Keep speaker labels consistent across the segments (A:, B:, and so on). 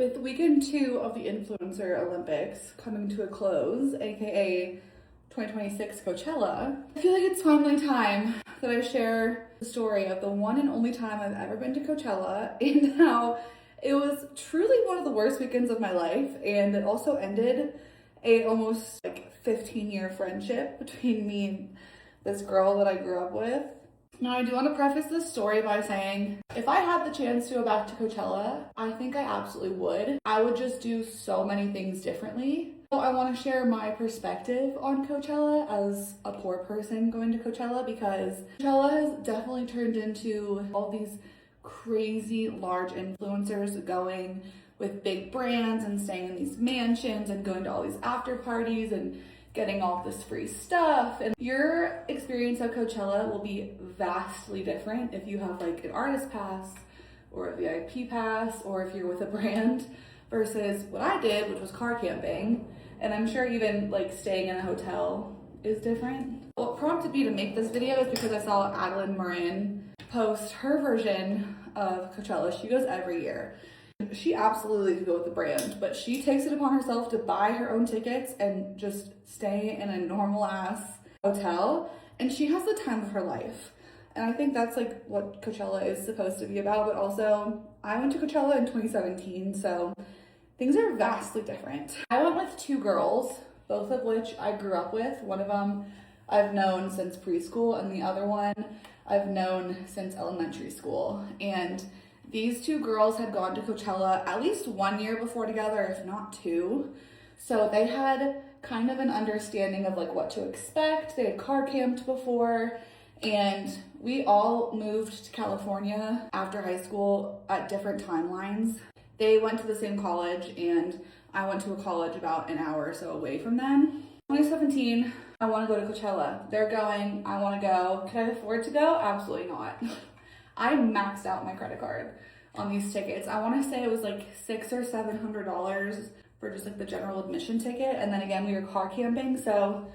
A: With weekend 2 of the Influencer Olympics coming to a close, aka 2026 Coachella, I feel like it's finally time that I share the story of the one and only time I've ever been to Coachella and how it was truly one of the worst weekends of my life, and it also ended a almost 15-year friendship between me and this girl that I grew up with. Now, I do want to preface this story by saying, if I had the chance to go back to Coachella, I think I absolutely would. I would just do so many things differently. So I want to share my perspective on Coachella as a poor person going to Coachella, because Coachella has definitely turned into all these crazy large influencers going with big brands and staying in these mansions and going to all these after parties and getting all this free stuff. And your experience at Coachella will be vastly different if you have an artist pass or a VIP pass, or if you're with a brand, versus what I did, which was car camping. And I'm sure even staying in a hotel is different. What prompted me to make this video is because I saw Adeline Morin post her version of Coachella. She goes every year. She absolutely could go with the brand, but she takes it upon herself to buy her own tickets and just stay in a normal ass hotel, and she has the time of her life. And I think that's what Coachella is supposed to be about. But also, I went to Coachella in 2017, so things are vastly different. I went with two girls, both of which I grew up with. One of them I've known since preschool, and the other one I've known since elementary school. And these two girls had gone to Coachella at least 1 year before together, if not two. So they had kind of an understanding of what to expect. They had car camped before, and we all moved to California after high school at different timelines. They went to the same college, and I went to a college about an hour or so away from them. 2017, I want to go to Coachella. They're going, I want to go. Can I afford to go? Absolutely not. I maxed out my credit card on these tickets. I want to say it was $600 or $700 for just the general admission ticket. And then again, we were car camping. So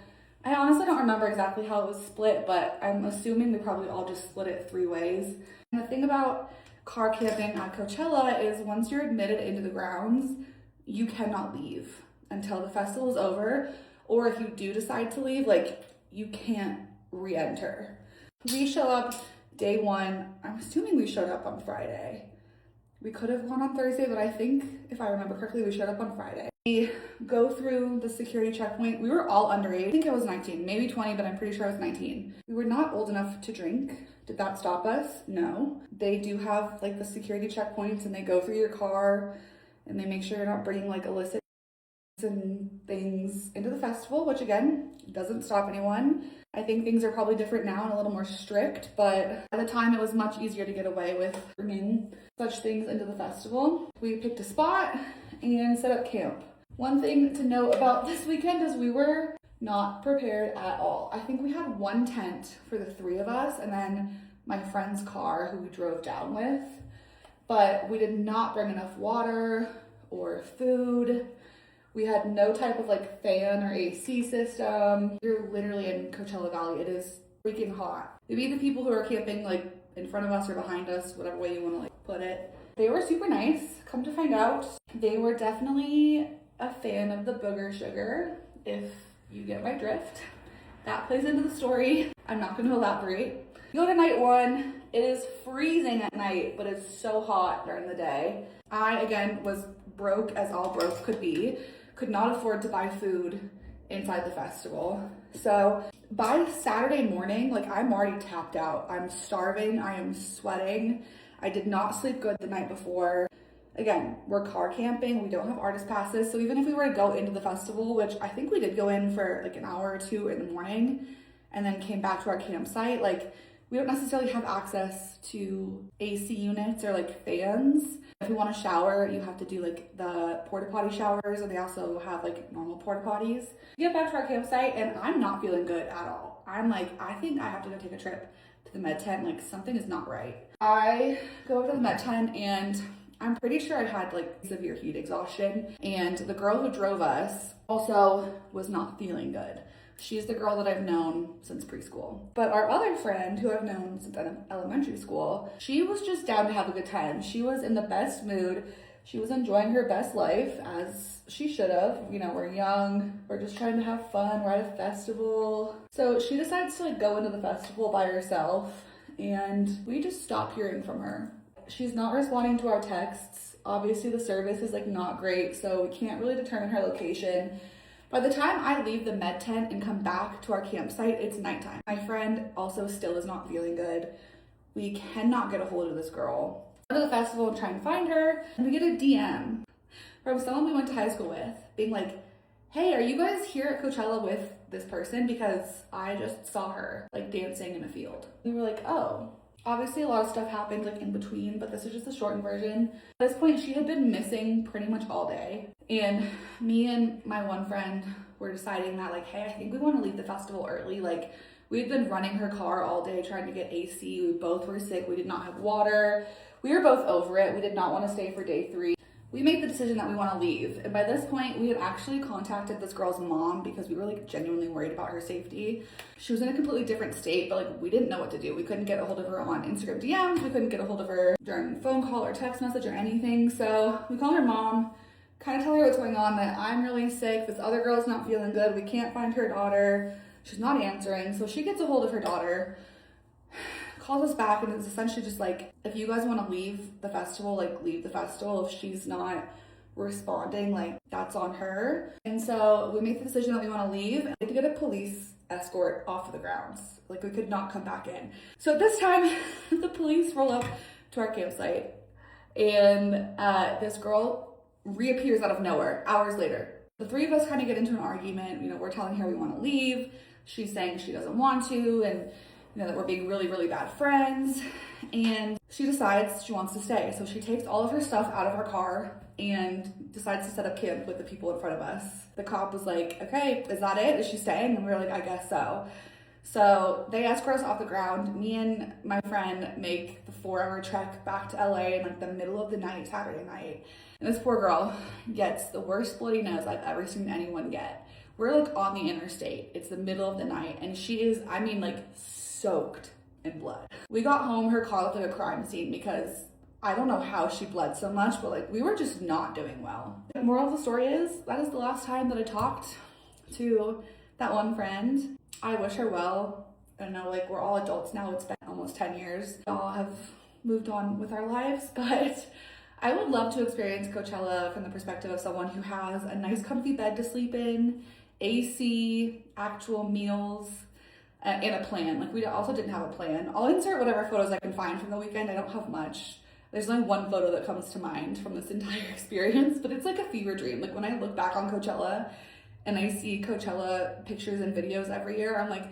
A: I honestly don't remember exactly how it was split, but I'm assuming they probably all just split it 3 ways. And the thing about car camping at Coachella is once you're admitted into the grounds, you cannot leave until the festival is over. Or if you do decide to leave, you can't re-enter. We show up day 1, I'm assuming we showed up on Friday. We could have gone on Thursday, but I think, if I remember correctly, we showed up on Friday. We go through the security checkpoint. We were all underage. I think I was 19, maybe 20, but I'm pretty sure I was 19. We were not old enough to drink. Did that stop us? No. They do have the security checkpoints, and they go through your car, and they make sure you're not bringing illicit and things into the festival, which again, doesn't stop anyone. I think things are probably different now and a little more strict, but at the time it was much easier to get away with bringing such things into the festival. We picked a spot and set up camp. One thing to note about this weekend is we were not prepared at all. I think we had one tent for the 3 of us, and then my friend's car who we drove down with, but we did not bring enough water or food. We had no type of fan or AC system. You're literally in Coachella Valley. It is freaking hot. Maybe the people who are camping in front of us or behind us, whatever way you want to put it. They were super nice. Come to find out, they were definitely a fan of the booger sugar, if you get my drift. That plays into the story. I'm not going to elaborate. We go to night 1. It is freezing at night, but it's so hot during the day. I, again, was broke as all broke could be. Could not afford to buy food inside the festival. So by Saturday morning, I'm already tapped out. I'm starving, I am sweating. I did not sleep good the night before. Again, we're car camping, we don't have artist passes. So even if we were to go into the festival, which I think we did go in for an hour or 2 in the morning and then came back to our campsite, we don't necessarily have access to AC units or fans. If you want to shower, you have to do the porta potty showers, and they also have normal porta potties. We get back to our campsite and I'm not feeling good at all. I'm I think I have to go take a trip to the med tent. Something is not right. I go over to the med tent and I'm pretty sure I had severe heat exhaustion, and the girl who drove us also was not feeling good. She's the girl that I've known since preschool. But our other friend, who I've known since elementary school, she was just down to have a good time. She was in the best mood. She was enjoying her best life, as she should have. You know, we're young, we're just trying to have fun, we're at a festival. So she decides to like go into the festival by herself, and we just stop hearing from her. She's not responding to our texts. Obviously the service is like not great, so we can't really determine her location. By the time I leave the med tent and come back to our campsite, it's nighttime. My friend also still is not feeling good. We cannot get a hold of this girl. Go to the festival and try and find her, and we get a DM from someone we went to high school with, being like, hey, are you guys here at Coachella with this person? Because I just saw her like dancing in a field. We were like, oh. Obviously a lot of stuff happened like in between, but this is just a shortened version. At this point, she had been missing pretty much all day. And me and my one friend were deciding that like, hey, I think we want to leave the festival early. Like, we had been running her car all day trying to get AC. We both were sick. We did not have water. We were both over it. We did not want to stay for day 3. We made the decision that we want to leave. And by this point, we had actually contacted this girl's mom because we were like genuinely worried about her safety. She was in a completely different state, but like we didn't know what to do. We couldn't get a hold of her on Instagram DMs. We couldn't get a hold of her during phone call or text message or anything. So we called her mom, kind of tell her what's going on, that I'm really sick. This other girl's not feeling good. We can't find her daughter. She's not answering. So she gets a hold of her daughter, calls us back, and it's essentially just like, if you guys want to leave the festival, like leave the festival. If she's not responding, like that's on her. And so we made the decision that we want to leave. We had to get a police escort off of the grounds. Like we could not come back in. So at this time, the police roll up to our campsite, and this girl reappears out of nowhere hours later. The 3 of us kind of get into an argument. You know, we're telling her we want to leave. She's saying she doesn't want to, and you know, that we're being really, really bad friends. And she decides she wants to stay. So she takes all of her stuff out of her car and decides to set up camp with the people in front of us. The cop was like, okay, is that it? Is she staying? And we were like, I guess so. So they escort us off the ground. Me and my friend make the 4-hour trek back to LA in like the middle of the night, Saturday night. And this poor girl gets the worst bloody nose I've ever seen anyone get. We're like on the interstate. It's the middle of the night, and she is, I mean, like soaked in blood. We got home, her car looked like a crime scene because I don't know how she bled so much, but like we were just not doing well. The moral of the story is that is the last time that I talked to that one friend. I wish her well. I know, like, we're all adults now. It's been almost 10 years. We all have moved on with our lives, but I would love to experience Coachella from the perspective of someone who has a nice comfy bed to sleep in, AC, actual meals, and a plan. Like, we also didn't have a plan. I'll insert whatever photos I can find from the weekend. I don't have much. There's only one photo that comes to mind from this entire experience, but it's like a fever dream. Like, when I look back on Coachella and I see Coachella pictures and videos every year, I'm like,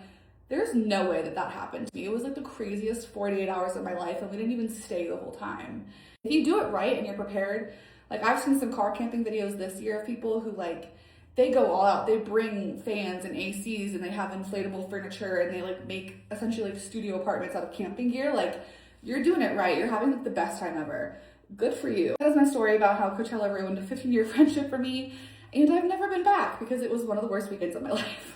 A: there's no way that that happened to me. It was like the craziest 48 hours of my life, and we didn't even stay the whole time. If you do it right and you're prepared, like I've seen some car camping videos this year of people who like, they go all out. They bring fans and ACs, and they have inflatable furniture, and they like make essentially like studio apartments out of camping gear. Like, you're doing it right. You're having like the best time ever. Good for you. That is my story about how Coachella ruined a 15-year friendship for me, and I've never been back because it was one of the worst weekends of my life.